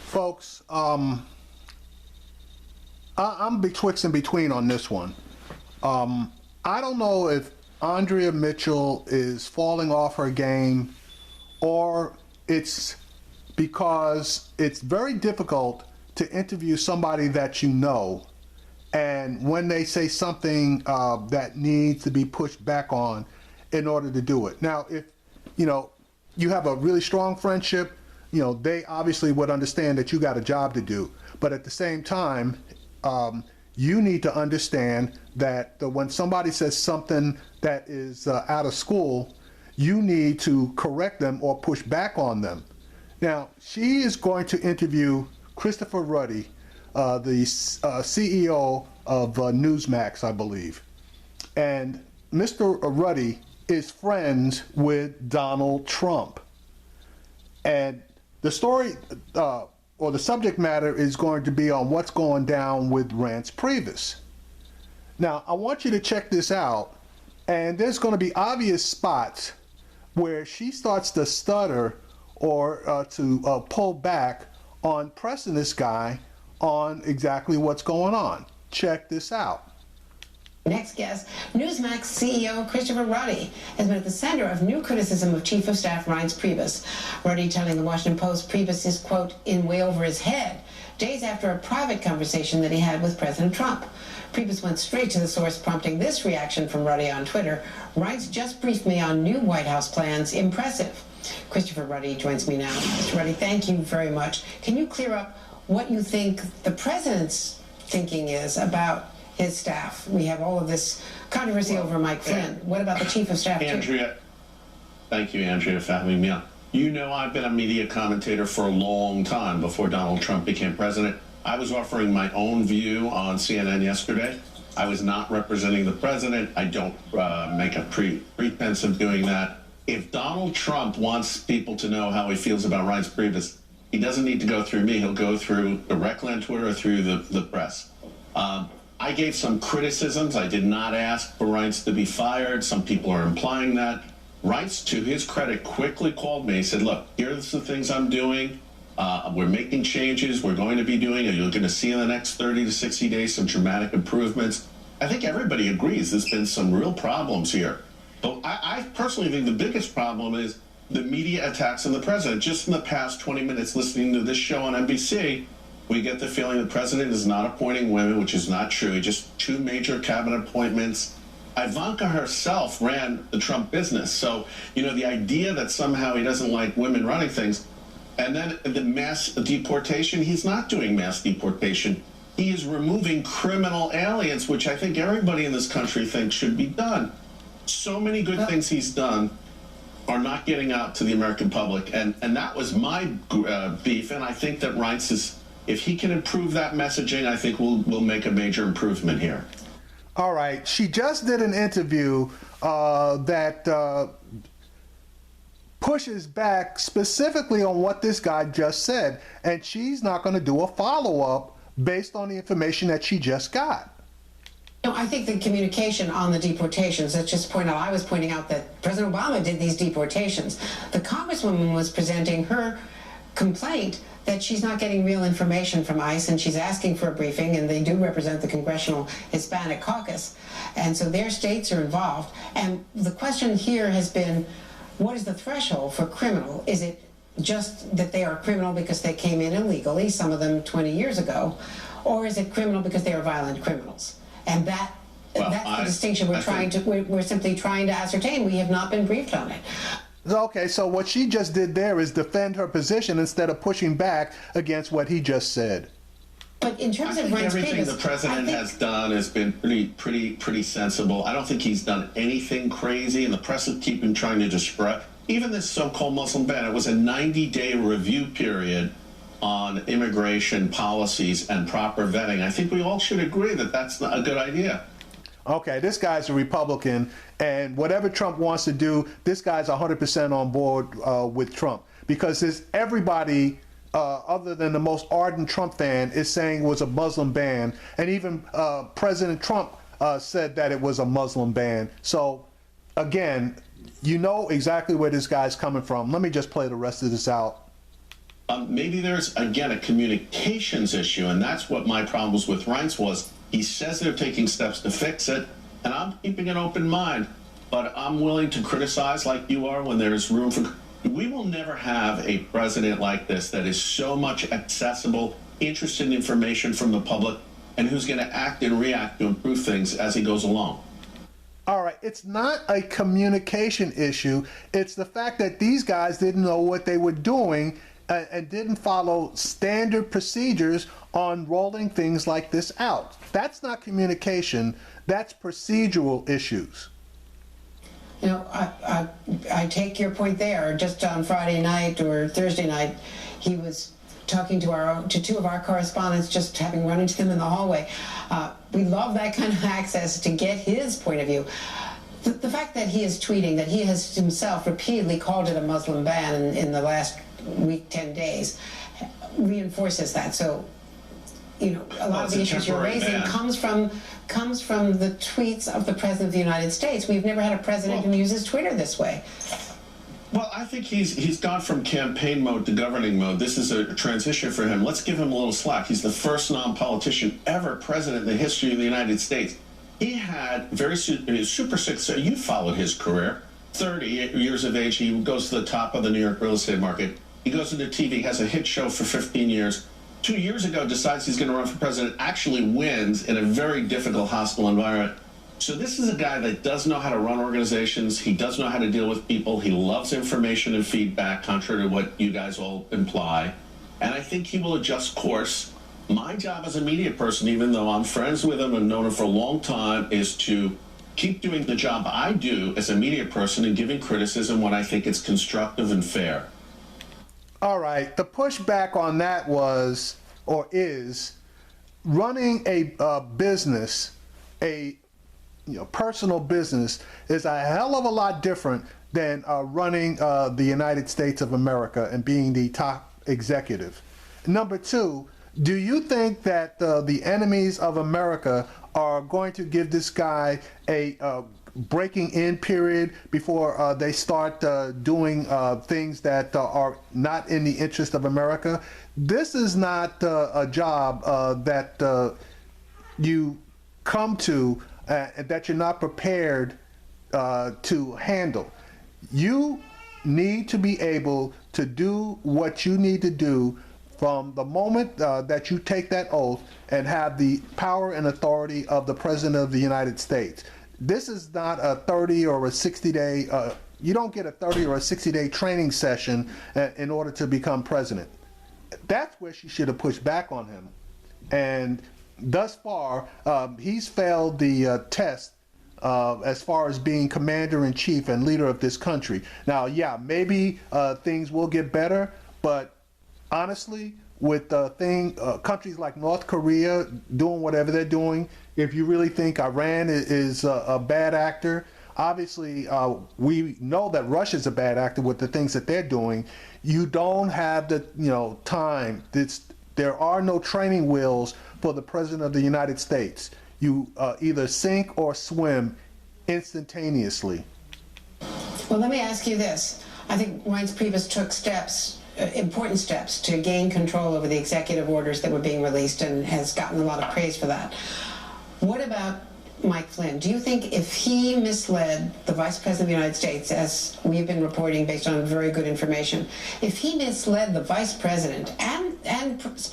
Folks, I'm betwixt and between on this one. I don't know if Andrea Mitchell is falling off her game, or it's because it's very difficult to interview somebody that you know, and when they say something that needs to be pushed back on in order to do it. Now, if you have a really strong friendship, they obviously would understand that you got a job to do. But at the same time, you need to understand that when somebody says something that is out of school, you need to correct them or push back on them. Now, she is going to interview Christopher Ruddy, the CEO of Newsmax, I believe. And Mr. Ruddy is friends with Donald Trump. And the story or the subject matter is going to be on what's going down with Reince Priebus. Now, I want you to check this out, and there's going to be obvious spots where she starts to stutter or to pull back on pressing this guy on exactly what's going on. Check this out. Next guest, Newsmax CEO Christopher Ruddy has been at the center of new criticism of Chief of Staff Reince Priebus. Ruddy telling the Washington Post Priebus is, quote, in way over his head, days after a private conversation that he had with President Trump. Priebus went straight to the source, prompting this reaction from Ruddy on Twitter. Reince just briefed me on new White House plans. Impressive. Christopher Ruddy joins me now. Mr. Ruddy, thank you very much. Can you clear up what you think the president's thinking is about his staff? We have all of this controversy over Mike Flynn. What about the Chief of Staff, Andrea, thank you, Andrea, for having me on. I've been a media commentator for a long time before Donald Trump became president. I was offering my own view on CNN yesterday. I was not representing the president. I don't make a pretense of doing that. If Donald Trump wants people to know how he feels about Reince Priebus, he doesn't need to go through me. He'll go through directly on Twitter or through the press. I gave some criticisms. I did not ask for Reince to be fired. Some people are implying that. Reince, to his credit, quickly called me. He said, look, here's the things I'm doing. We're making changes. We're going to be doing it. You're going to see in the next 30 to 60 days some dramatic improvements. I think everybody agrees there's been some real problems here. But I personally think the biggest problem is the media attacks on the president. Just in the past 20 minutes listening to this show on NBC, we get the feeling the president is not appointing women, which is not true. Just 2 major cabinet appointments. Ivanka herself ran the Trump business. So, the idea that somehow he doesn't like women running things. And then the mass deportation, he's not doing mass deportation. He is removing criminal aliens, which I think everybody in this country thinks should be done. So many good things he's done are not getting out to the American public. And that was my beef. And I think that Reince is, if he can improve that messaging, I think we'll make a major improvement here. All right. She just did an interview that pushes back specifically on what this guy just said. And she's not going to do a follow-up based on the information that she just got. I think the communication on the deportations, let's just point out, I was pointing out that President Obama did these deportations. The Congresswoman was presenting her complaint that she's not getting real information from ICE, and she's asking for a briefing, and they do represent the Congressional Hispanic Caucus, and so their states are involved. And the question here has been, what is the threshold for criminal? Is it just that they are criminal because they came in illegally, some of them 20 years ago, or is it criminal because they are violent criminals? And that's the distinction we're simply trying to ascertain. We have not been briefed on it. Okay, so what she just did there is defend her position instead of pushing back against what he just said. But in terms of Reince Priebus, everything the president has done has been pretty sensible. I don't think he's done anything crazy, and the press is keeping trying to describe. Even this so-called Muslim ban, it was a 90-day review period on immigration policies and proper vetting. I think we all should agree that that's not a good idea. Okay, this guy's a Republican, and whatever Trump wants to do, this guy's 100% on board with Trump, because there's everybody other than the most ardent Trump fan is saying it was a Muslim ban, and even President Trump said that it was a Muslim ban. So again, you know exactly where this guy's coming from. Let me just play the rest of this out. Maybe there's, again, a communications issue, and that's what my problems with Reince was. He says they're taking steps to fix it, and I'm keeping an open mind, but I'm willing to criticize like you are when there's room for... We will never have a president like this that is so much accessible, interested in information from the public, and who's going to act and react to improve things as he goes along. All right, it's not a communication issue. It's the fact that these guys didn't know what they were doing and didn't follow standard procedures on rolling things like this out. That's not communication. That's procedural issues. You know, I take your point there. Just on Friday night or Thursday night, he was talking to two of our correspondents, just having run into them in the hallway. We love that kind of access to get his point of view. The fact that he is tweeting, that he has himself repeatedly called it a Muslim ban in the last week, 10 days, reinforces that. So, you know, a lot of the issues you're raising comes from the tweets of the President of the United States. We've never had a president who uses Twitter this way. Well, I think he's gone from campaign mode to governing mode. This is a transition for him. Let's give him a little slack. He's the first non-politician ever president in the history of the United States. He had super success. You followed his career. 30 years of age, he goes to the top of the New York real estate market. He goes into TV, has a hit show for 15 years. 2 years ago, decides he's going to run for president, actually wins in a very difficult, hostile environment. So this is a guy that does know how to run organizations. He does know how to deal with people. He loves information and feedback, contrary to what you guys all imply. And I think he will adjust course. My job as a media person, even though I'm friends with him and known him for a long time, is to keep doing the job I do as a media person and giving criticism when I think it's constructive and fair. All right. The pushback on that was, or is, running a business, personal business, is a hell of a lot different than running the United States of America and being the top executive. Number two, do you think that the enemies of America are going to give this guy a breaking in period before they start doing things that are not in the interest of America? This is not a job that you come to that you're not prepared to handle. You need to be able to do what you need to do from the moment that you take that oath and have the power and authority of the President of the United States. This is not a 30 or a 60-day, you don't get a 30 or a 60-day training session in order to become president. That's where she should have pushed back on him. And thus far, he's failed the test as far as being commander-in-chief and leader of this country. Now, yeah, maybe things will get better, but honestly, with countries like North Korea doing whatever they're doing, if you really think Iran is a bad actor, obviously we know that Russia's a bad actor with the things that they're doing. You don't have the time. There are no training wheels for the President of the United States. You either sink or swim instantaneously. Well, let me ask you this. I think Reince Priebus took important steps to gain control over the executive orders that were being released and has gotten a lot of praise for that. What about Mike Flynn? Do you think if he misled the Vice President of the United States, as we've been reporting based on very good information, if he misled the Vice President and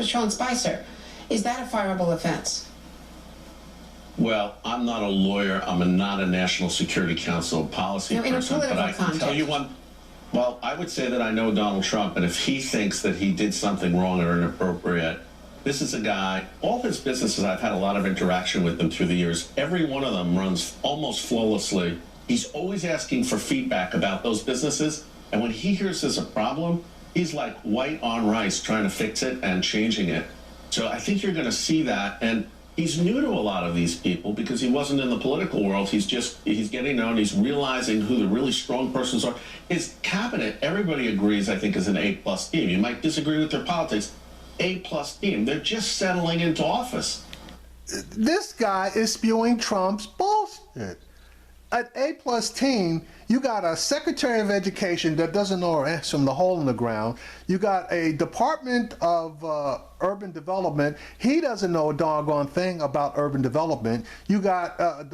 Sean Spicer, is that a fireable offense? Well, I'm not a lawyer. I'm not a National Security Council policy person, but I can tell you one. Well, I would say that I know Donald Trump, and if he thinks that he did something wrong or inappropriate, this is a guy, all his businesses, I've had a lot of interaction with them through the years. Every one of them runs almost flawlessly. He's always asking for feedback about those businesses, and when he hears there's a problem, he's like white on rice trying to fix it and changing it. So I think you're going to see that, and he's new to a lot of these people because he wasn't in the political world. He's getting known. He's realizing who the really strong persons are. His cabinet, everybody agrees, I think, is an A-plus team. You might disagree with their politics. A-plus team. They're just settling into office. This guy is spewing Trump's bullshit. an A-plus team, you got a Secretary of Education that doesn't know her ass from the hole in the ground. You got a Department of Urban Development. He doesn't know a doggone thing about urban development. You got a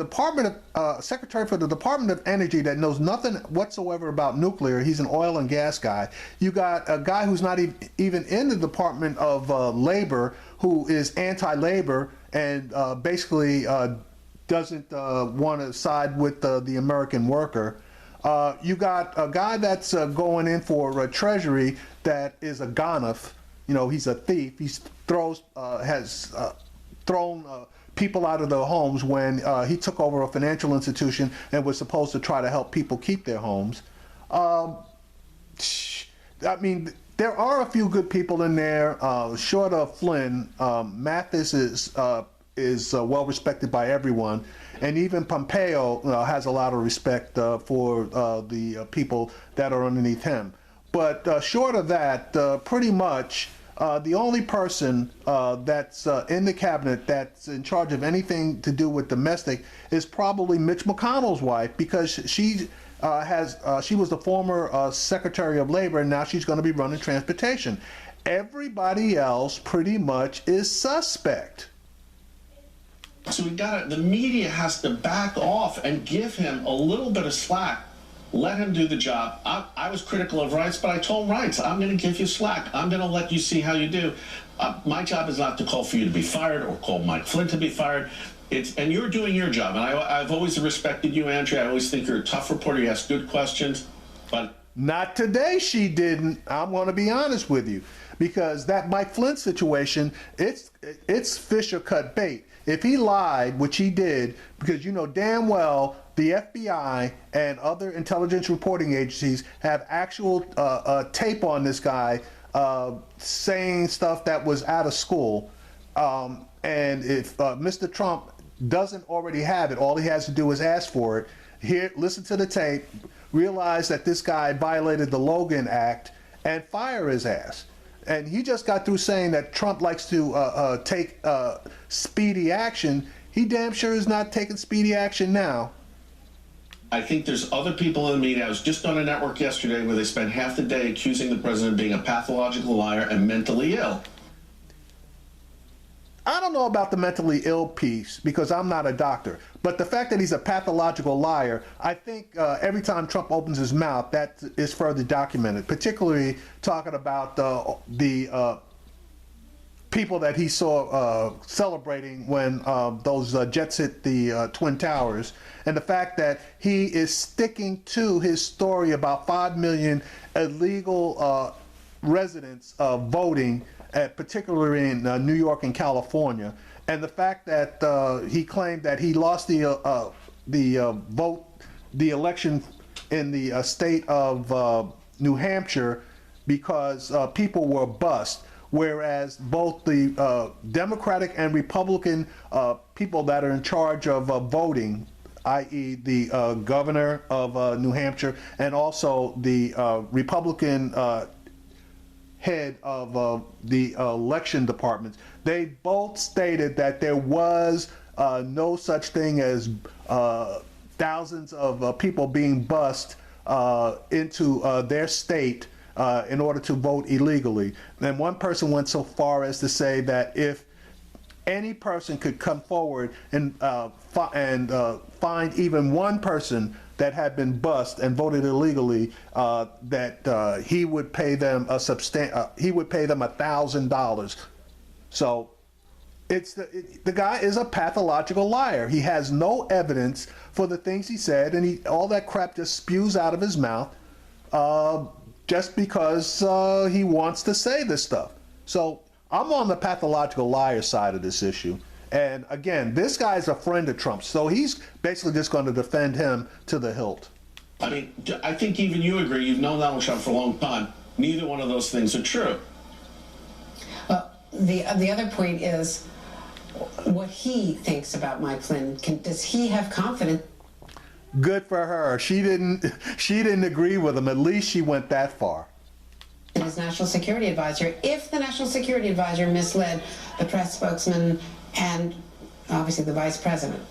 Secretary for the Department of Energy that knows nothing whatsoever about nuclear. He's an oil and gas guy. You got a guy who's not even in the Department of Labor, who is anti-labor and basically doesn't want to side with the American worker. You got a guy that's going in for Treasury that is a gonif. You know, he's a thief. He has thrown people out of their homes when he took over a financial institution and was supposed to try to help people keep their homes. I mean, there are a few good people in there. Short of Flynn, Mathis is well respected by everyone, and even Pompeo has a lot of respect for the people that are underneath him. But short of that, pretty much the only person that's in the cabinet that's in charge of anything to do with domestic is probably Mitch McConnell's wife, because she was the former Secretary of Labor, and now she's going to be running transportation. Everybody else pretty much is suspect. So the media has to back off and give him a little bit of slack. Let him do the job. I was critical of Rights, but I told Rights, I'm going to give you slack. I'm going to let you see how you do. My job is not to call for you to be fired or call Mike Flynn to be fired. And you're doing your job. And I've always respected you, Andrea. I always think you're a tough reporter. You ask good questions. But not today she didn't. I'm going to be honest with you. Because that Mike Flynn situation, it's fish or cut bait. If he lied, which he did, because you know damn well the FBI and other intelligence reporting agencies have actual tape on this guy saying stuff that was out of school. And if Mr. Trump doesn't already have it, all he has to do is ask for it. Here, listen to the tape, realize that this guy violated the Logan Act, and fire his ass. And he just got through saying that Trump likes to take speedy action. He damn sure is not taking speedy action now. I think there's other people in the media. I was just on a network yesterday where they spent half the day accusing the president of being a pathological liar and mentally ill. I don't know about the mentally ill piece because I'm not a doctor, but the fact that he's a pathological liar, I think every time Trump opens his mouth, that is further documented, particularly talking about the people that he saw celebrating when those jets hit the Twin Towers, and the fact that he is sticking to his story about 5 million illegal residents voting, particularly in New York and California, and the fact that he claimed that he lost the election in the state of New Hampshire because people were bussed, whereas both the Democratic and Republican people that are in charge of voting, i.e. the governor of New Hampshire and also the Republican head of the election departments, they both stated that there was no such thing as thousands of people being bussed into their state in order to vote illegally. And one person went so far as to say that if any person could come forward and find even one person that had been bussed and voted illegally, that he would pay them $1,000. So the guy is a pathological liar. He has no evidence for the things he said, and all that crap just spews out of his mouth just because he wants to say this stuff. So I'm on the pathological liar side of this issue. And again, this guy's a friend of Trump, so he's basically just going to defend him to the hilt. I mean, I think even you agree. You've known Donald Trump for a long time. Neither one of those things are true. Well, the other point is what he thinks about Mike Flynn. Does he have confidence? Good for her. She didn't agree with him. At least she went that far. His national security advisor, if the national security advisor misled the press spokesman and obviously the vice president.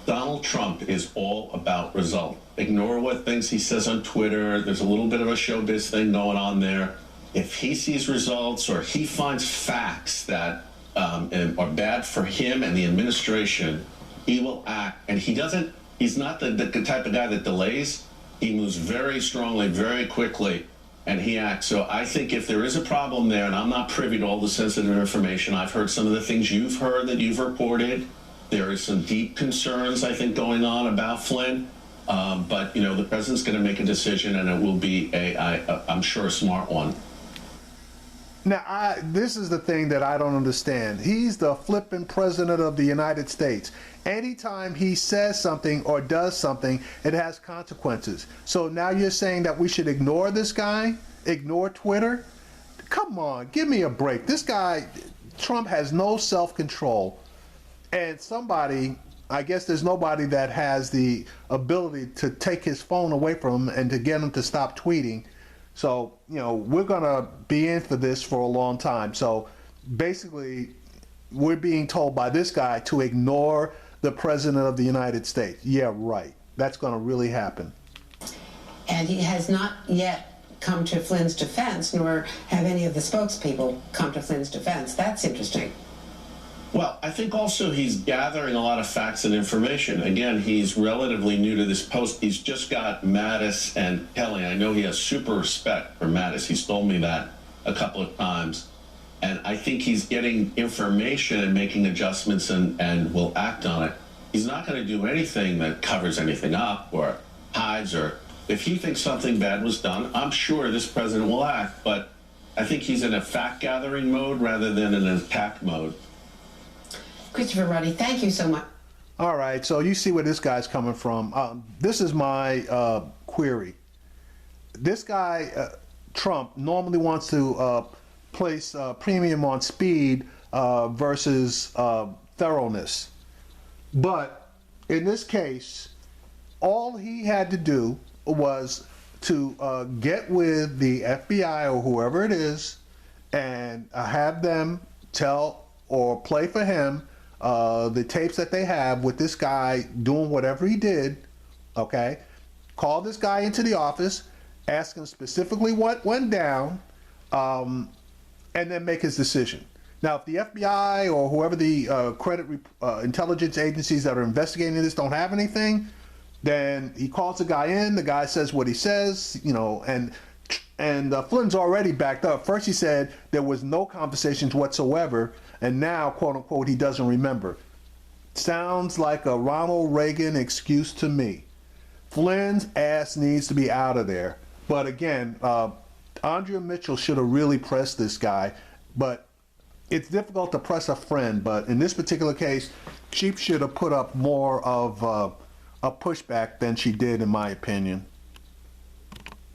Donald Trump is all about result. Ignore what things he says on Twitter. There's a little bit of a showbiz thing going on there. If he sees results or he finds facts that are bad for him and the administration, he will act. And he's not the type of guy that delays. He moves very strongly, very quickly, and he acts. So I think if there is a problem there, and I'm not privy to all the sensitive information, I've heard some of the things you've heard that you've reported. There is some deep concerns, I think, going on about Flynn. But, you know, the president's going to make a decision, and it will be, I'm sure, a smart one. Now, this is the thing that I don't understand. He's the flipping president of the United States. Anytime he says something or does something, it has consequences. So now you're saying that we should ignore this guy? Ignore Twitter? Come on, give me a break. This guy, Trump, has no self-control. And somebody, I guess there's nobody that has the ability to take his phone away from him and to get him to stop tweeting. So, you know, we're going to be in for this for a long time. So basically, we're being told by this guy to ignore the president of the United States. Yeah, right. That's going to really happen. And he has not yet come to Flynn's defense, nor have any of the spokespeople come to Flynn's defense. That's interesting. Well, I think also he's gathering a lot of facts and information. Again, he's relatively new to this post. He's just got Mattis and Kelly. I know he has super respect for Mattis. He's told me that a couple of times. And I think he's getting information and making adjustments and will act on it. He's not going to do anything that covers anything up or hides, or if he thinks something bad was done, I'm sure this president will act. But I think he's in a fact-gathering mode rather than an attack mode. Christopher Ruddy, thank you so much. All right, so you see where this guy's coming from. This is my query. This guy, Trump, normally wants to place premium on speed versus thoroughness. But in this case, all he had to do was to get with the FBI or whoever it is and have them tell or play for him the tapes that they have with this guy doing whatever he did, okay? Call this guy into the office, ask him specifically what went down, and then make his decision. Now, if the FBI or whoever the intelligence agencies that are investigating this don't have anything, then he calls the guy in, the guy says what he says, you know, and Flynn's already backed up. First he said there was no conversations whatsoever, and now, quote unquote, he doesn't remember. Sounds like a Ronald Reagan excuse to me. Flynn's ass needs to be out of there. But again, Andrea Mitchell should have really pressed this guy, but it's difficult to press a friend. But in this particular case, she should have put up more of a pushback than she did, in my opinion.